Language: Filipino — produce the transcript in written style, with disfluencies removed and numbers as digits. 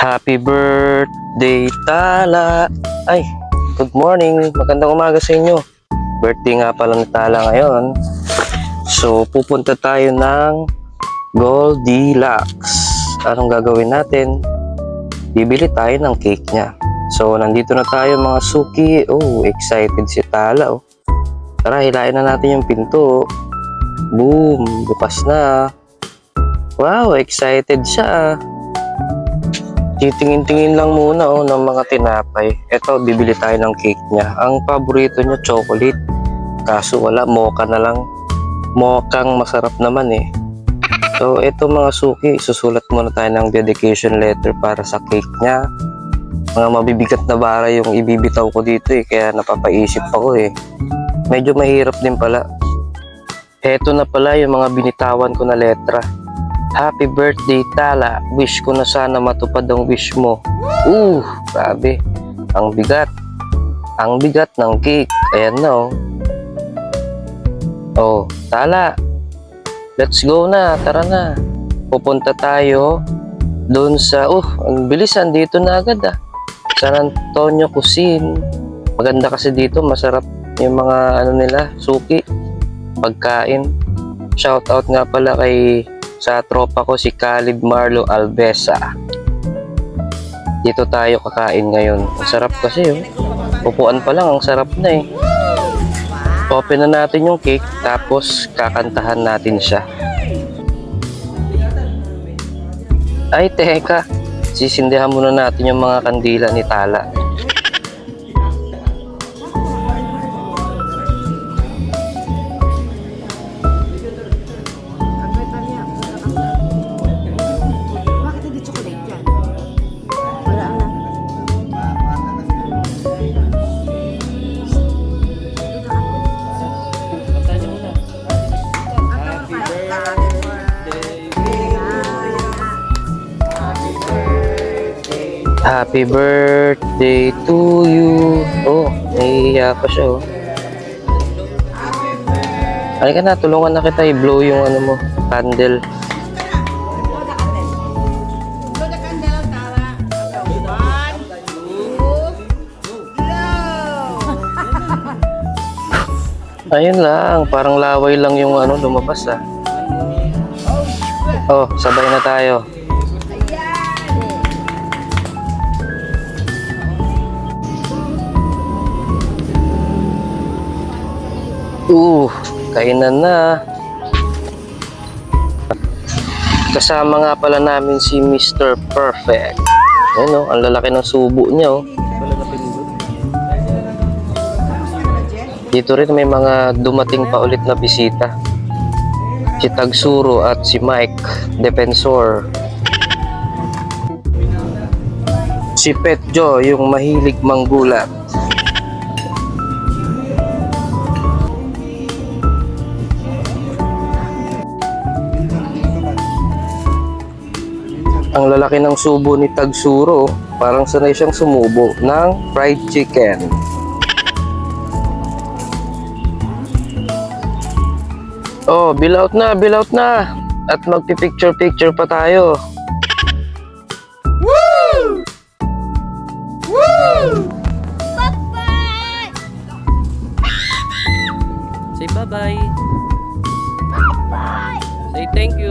Happy birthday, Tala! Ay, good morning. Magandang umaga sa inyo. Birthday nga pala ni Tala ngayon. So, pupunta tayo ng Goldilocks. Anong gagawin natin? Bibili tayo ng cake niya. So, nandito na tayo mga suki. Oh, excited si Tala. Oh. Tara, hilain na natin yung pinto. Boom! Bukas na. Wow, excited siya. Titingin-tingin lang muna ng mga tinapay. Eto, bibili tayo ng cake niya. Ang paborito niya, chocolate. Kaso wala, mocha na lang. Mochang masarap naman eh. So, eto mga suki, susulat muna tayo ng dedication letter para sa cake niya. Mga mabibigat na bara yung ibibitaw ko dito eh, kaya napapaisip ako eh. Medyo mahirap din pala. Eto na pala yung mga binitawan ko na letra. Happy birthday, Tala. Wish ko na sana matupad ang wish mo. Grabe. Ang bigat. Ang bigat ng cake. Ayan na oh. Oh, Tala. Let's go na. Tara na. Pupunta tayo doon sa... ang bilisan. Dito na agad ah. San Antonio Cuisine. Maganda kasi dito. Masarap yung mga nila, suki. Pagkain. Shout out nga pala sa tropa ko si Caleb Marlo Albesa. Dito tayo kakain ngayon. Ang sarap kasi yun. Upuan pa lang, ang sarap na eh. Open na natin yung cake, tapos kakantahan natin siya. Ay, teka. Sisindihan muna natin yung mga kandila ni Tala. Happy birthday to you. Oh, nahihiya pa siya oh. Halika na, tulungan na kita i-blow yung mo, candle. Ayun lang, parang laway lang yung lumabas ah. Oh, sabay na tayo. Kainan na. Kasama nga pala namin si Mr. Perfect. Ayun oh, ang lalaki ng subo niya oh. Dito rin may mga dumating pa ulit na bisita. Si Tagsuro at si Mike Defensor. Si Petjo, yung mahilig manggulat. Ang lalaki ng subo ni Tagsuro, parang sanay siyang sumubo ng fried chicken. Oh, bill out na. At magpi-picture pa tayo. Woo! Woo! Bye-bye! Say bye-bye. Bye-bye! Say thank you.